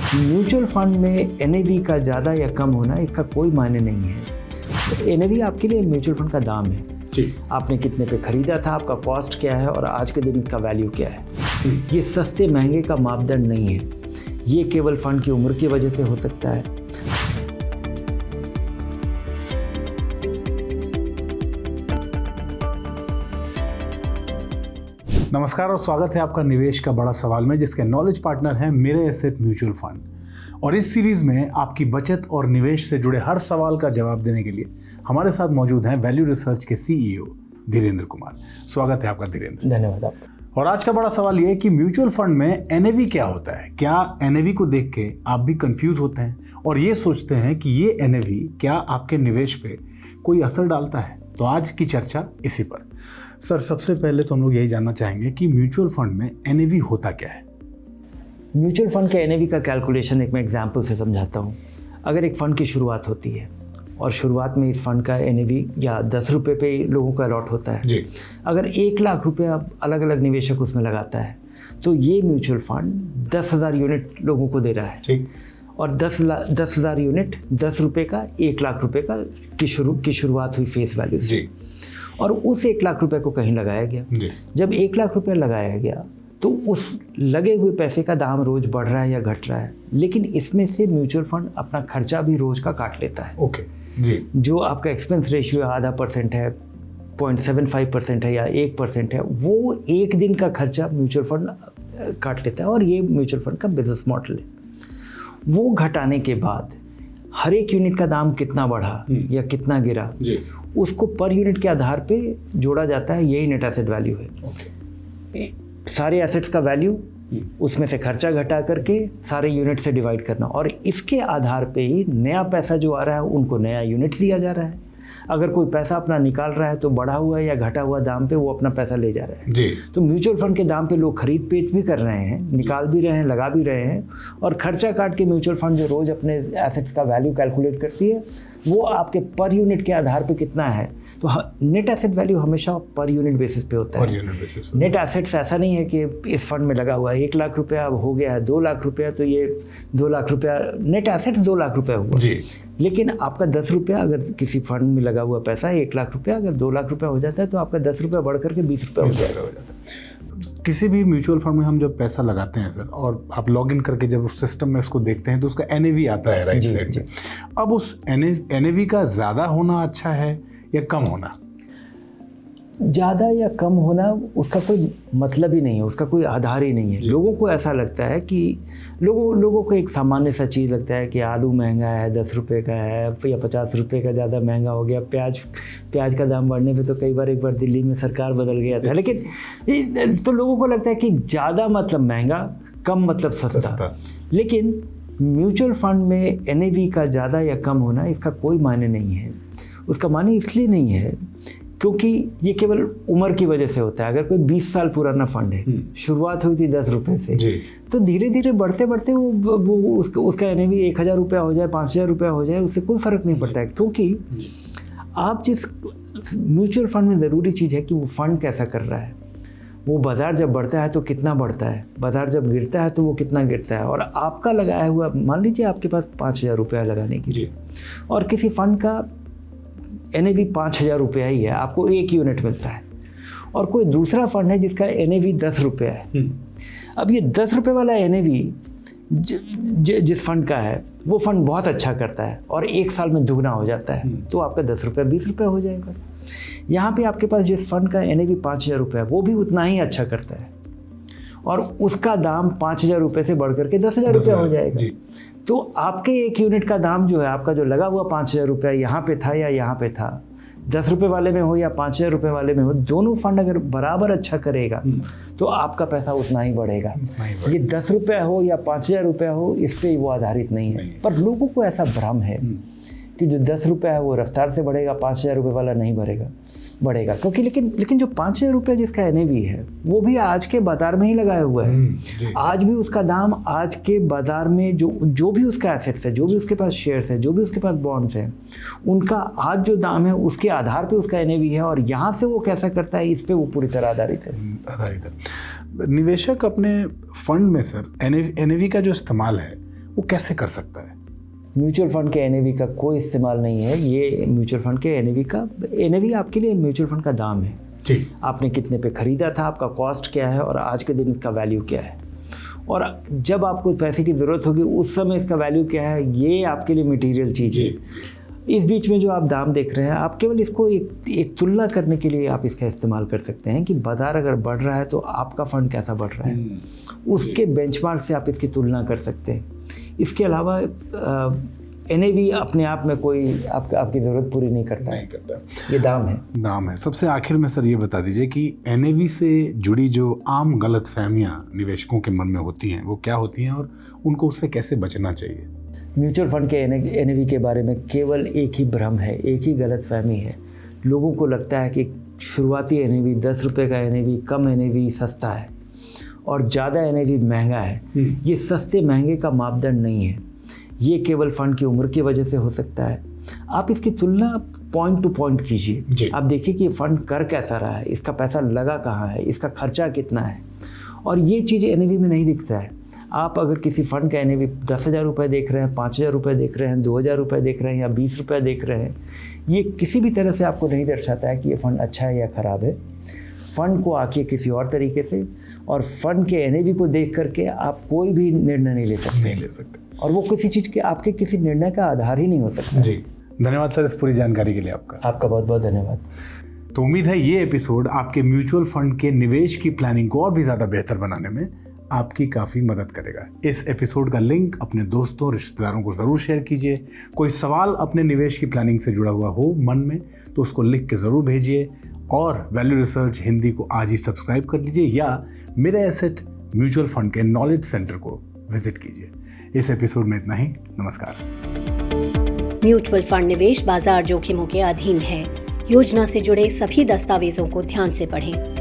Mutual fund में NAV का ज़्यादा या कम होना इसका कोई मायने नहीं है। एनएवी आपके लिए म्यूचुअल फंड का दाम है जी। आपने कितने पे खरीदा था, आपका कॉस्ट क्या है और आज के दिन इसका वैल्यू क्या है। ये सस्ते महंगे का मापदंड नहीं है, ये केवल फंड की उम्र की वजह से हो सकता है। नमस्कार और स्वागत है आपका निवेश का बड़ा सवाल में, जिसके नॉलेज पार्टनर हैं मेरे एसेट म्यूचुअल फंड। और इस सीरीज में आपकी बचत और निवेश से जुड़े हर सवाल का जवाब देने के लिए हमारे साथ मौजूद हैं वैल्यू रिसर्च के सीईओ धीरेन्द्र कुमार। स्वागत है आपका धीरेन्द्र। धन्यवाद आपका। और आज का बड़ा सवाल ये है कि म्यूचुअल फंड में एनएवी क्या होता है। क्या एनएवी को देख के आप भी कंफ्यूज होते हैं और ये सोचते हैं कि ये एनएवी क्या आपके निवेश पे कोई असर डालता है? तो आज की चर्चा इसी पर। सर, सबसे पहले तो हम लोग यही जानना चाहेंगे कि म्यूचुअल फंड में एनएवी होता क्या है? म्यूचुअल फंड के एनएवी का कैलकुलेशन एक मैं एग्जांपल से समझाता हूँ। अगर एक फ़ंड की शुरुआत होती है और शुरुआत में इस फंड का एनएवी या 10 रुपये पे लोगों को अलॉट होता है जी। अगर 1 लाख रुपया अलग अलग निवेशक उसमें लगाता है तो ये म्यूचुअल फंड 10,000 यूनिट लोगों को दे रहा है ठीक। और 10,000 यूनिट 10 रुपये का 1 लाख रुपये का की शुरुआत हुई फेस वैल्यू से, और उस 1 लाख रुपए को कहीं लगाया गया। जब 1 लाख रुपए लगाया गया तो उस लगे हुए पैसे का दाम रोज बढ़ रहा है या घट रहा है, लेकिन इसमें से म्यूचुअल फंड अपना खर्चा भी रोज का काट लेता है। ओके जी। जो आपका एक्सपेंस रेशियो 0.5% है, 0.75% है या 1% है, वो एक दिन का खर्चा म्यूचुअल फंड काट लेता है। और ये म्यूचुअल फंड का बिजनेस मॉडल है। वो घटाने के बाद हर एक यूनिट का दाम कितना बढ़ा या कितना गिरा उसको पर यूनिट के आधार पे जोड़ा जाता है। यही नेट एसेट वैल्यू है। सारे एसेट्स का वैल्यू उसमें से खर्चा घटा करके सारे यूनिट से डिवाइड करना, और इसके आधार पे ही नया पैसा जो आ रहा है उनको नया यूनिट्स दिया जा रहा है। अगर कोई पैसा अपना निकाल रहा है तो बढ़ा हुआ या घटा हुआ दाम पे वो अपना पैसा ले जा रहा है जी। तो म्यूचुअल फंड के दाम पे लोग खरीद बेच भी कर रहे हैं, निकाल भी रहे हैं, लगा भी रहे हैं। और खर्चा काट के म्यूचुअल फंड जो रोज अपने एसेट्स का वैल्यू कैलकुलेट करती है वो आपके पर यूनिट के आधार पे कितना है। तो नेट एसेट वैल्यू हमेशा पर यूनिट बेसिस पे होता है। नेट एसेट्स ऐसा नहीं है कि इस फंड में लगा हुआ है 1 लाख रुपया, अब हो गया है 2 लाख रुपया, तो ये 2 लाख रुपया नेट एसेट्स 2 लाख रुपया हुआ जी। लेकिन आपका 10 रुपया अगर किसी फंड में लगा हुआ पैसा 1 लाख रुपया, अगर 2 लाख रुपया हो जाता है तो आपका 10 रुपया बढ़ करके 20 रुपया हो जाएगा। किसी भी म्यूचुअल फंड में हम जब पैसा लगाते हैं सर, और आप लॉग इन करके जब उस सिस्टम में उसको देखते हैं तो उसका एनएवी आता है राइट साइड में। अब उस एनएवी का ज़्यादा होना अच्छा है या कम होना? ज़्यादा या कम होना उसका कोई मतलब ही नहीं है, उसका कोई आधार ही नहीं है। लोगों को ऐसा लगता है कि लोगों को एक सामान्य सा चीज़ लगता है कि आलू महंगा है, 10 रुपये का है या 50 रुपये का ज़्यादा महंगा हो गया। प्याज का दाम बढ़ने पे तो कई बार एक बार दिल्ली में सरकार बदल गया था। लेकिन तो लोगों को लगता है कि ज़्यादा मतलब महंगा, कम मतलब सस्ता। लेकिन म्यूचुअल फंड में एनएवी का ज़्यादा या कम होना इसका कोई मायने नहीं है। उसका मायने इसलिए नहीं है क्योंकि ये केवल उम्र की वजह से होता है। अगर कोई 20 साल पुराना फंड है, शुरुआत हुई थी 10 रुपये से, तो धीरे धीरे बढ़ते बढ़ते वो उसका एनएवी 1,000 रुपया हो जाए, 5,000 रुपया हो जाए, उससे कोई फ़र्क नहीं पड़ता है। क्योंकि आप जिस म्यूचुअल फंड में ज़रूरी चीज़ है कि वो फंड कैसा कर रहा है। वो बाज़ार जब बढ़ता है तो कितना बढ़ता है, बाज़ार जब गिरता है तो वो कितना गिरता है। और आपका लगाया हुआ, मान लीजिए आपके पास 5,000 रुपया लगाने के लिए, और किसी फंड का एनएवी 5,000 रुपया ही है, आपको 1 यूनिट मिलता है। और कोई दूसरा फंड है जिसका एनएवी 10 रुपया है। अब ये 10 रुपये वाला एनएवी जिस फंड का है वो फंड बहुत अच्छा करता है और 1 साल में दुगना हो जाता है, तो आपका 10 रुपया 20 रुपया हो जाएगा। यहाँ पे आपके पास जिस फंड का एनएवी 5,000 रुपया है वो भी उतना ही अच्छा करता है और उसका दाम 5,000 रुपये से बढ़ करके 10,000 रुपया हो जाएगा। तो आपके 1 यूनिट का दाम जो है, आपका जो लगा हुआ 5,000 रुपया यहाँ पे था या यहाँ पे था, 10 रुपये वाले में हो या 5,000 रुपये वाले में हो, दोनों फंड अगर बराबर अच्छा करेगा तो आपका पैसा उतना ही बढ़ेगा। ये 10 रुपया हो या 5,000 रुपया हो, इस पर वो आधारित नहीं है। पर लोगों को ऐसा भ्रम है कि जो 10 रुपया है वो रफ्तार से बढ़ेगा, 5,000 रुपये वाला नहीं बढ़ेगा। क्योंकि लेकिन जो 5,000 रुपये जिसका एनएवी है वो भी आज के बाजार में ही लगाया हुआ है। आज भी उसका दाम आज के बाजार में जो भी उसका एसेट्स है, जो भी उसके पास शेयर्स है, जो भी उसके पास बॉन्ड्स हैं, उनका आज जो दाम है उसके आधार पे उसका एनएवी है। और यहाँ से वो कैसा करता है, इस पे वो पूरी तरह आधारित है। निवेशक अपने फंड में सर एनएवी का जो इस्तेमाल है वो कैसे कर सकता है? म्यूचुअल फंड के एनएवी का कोई इस्तेमाल नहीं है। ये म्यूचुअल फंड के एनएवी आपके लिए म्यूचुअल फंड का दाम है जी। आपने कितने पे खरीदा था, आपका कॉस्ट क्या है और आज के दिन इसका वैल्यू क्या है, और जब आपको पैसे की ज़रूरत होगी उस समय इसका वैल्यू क्या है, ये आपके लिए मटेरियल चीज़ है। इस बीच में जो आप दाम देख रहे हैं, आप केवल इसको एक तुलना करने के लिए आप इसका इस्तेमाल कर सकते हैं कि बाजार अगर बढ़ रहा है तो आपका फंड कैसा बढ़ रहा है, उसके बेंचमार्क से आप इसकी तुलना कर सकते हैं। इसके अलावा एनएवी अपने आप में कोई आपकी ज़रूरत पूरी नहीं करता है, ये दाम है। सबसे आखिर में सर ये बता दीजिए कि एनएवी से जुड़ी जो आम गलतफहमियां निवेशकों के मन में होती हैं वो क्या होती हैं और उनको उससे कैसे बचना चाहिए? म्यूचुअल फंड के एनएवी के बारे में केवल एक ही भ्रम है, एक ही गलतफहमी है। लोगों को लगता है कि शुरुआती एनएवी 10 रुपये का एनएवी, कम एनएवी सस्ता है और ज़्यादा एनएवी महंगा है। ये सस्ते महंगे का मापदंड नहीं है, ये केवल फंड की उम्र की वजह से हो सकता है। आप इसकी तुलना पॉइंट टू पॉइंट कीजिए, आप देखिए कि ये फंड कर कैसा रहा है, इसका पैसा लगा कहाँ है, इसका खर्चा कितना है, और ये चीज़ एनएवी में नहीं दिखता है। आप अगर किसी फंड का एनएवी 10,000 रुपये देख रहे हैं, 5,000 रुपये देख रहे हैं, 2,000 रुपये देख रहे हैं या 20 रुपये देख रहे हैं, ये किसी भी तरह से आपको नहीं दर्शाता है कि ये फ़ंड अच्छा है या ख़राब है। फ़ंड को आके किसी और तरीके से और फंड के एनएवी को देख करके आप कोई भी निर्णय नहीं ले सकते और वो किसी चीज़ के आपके किसी निर्णय का आधार ही नहीं हो सकता। जी, धन्यवाद सर इस पूरी जानकारी के लिए आपका बहुत बहुत धन्यवाद। तो उम्मीद है ये एपिसोड आपके म्यूचुअल फंड के निवेश की प्लानिंग को और भी ज़्यादा बेहतर बनाने में आपकी काफ़ी मदद करेगा। इस एपिसोड का लिंक अपने दोस्तों रिश्तेदारों को ज़रूर शेयर कीजिए। कोई सवाल अपने निवेश की प्लानिंग से जुड़ा हुआ हो मन में तो उसको लिख के ज़रूर भेजिए, और वैल्यू रिसर्च हिंदी को आज ही सब्सक्राइब कर लीजिए या मेरे एसेट म्यूचुअल फंड के नॉलेज सेंटर को विजिट कीजिए। इस एपिसोड में इतना ही। नमस्कार। म्यूचुअल फंड निवेश बाजार जोखिमों के अधीन है। योजना से जुड़े सभी दस्तावेजों को ध्यान से पढ़ें।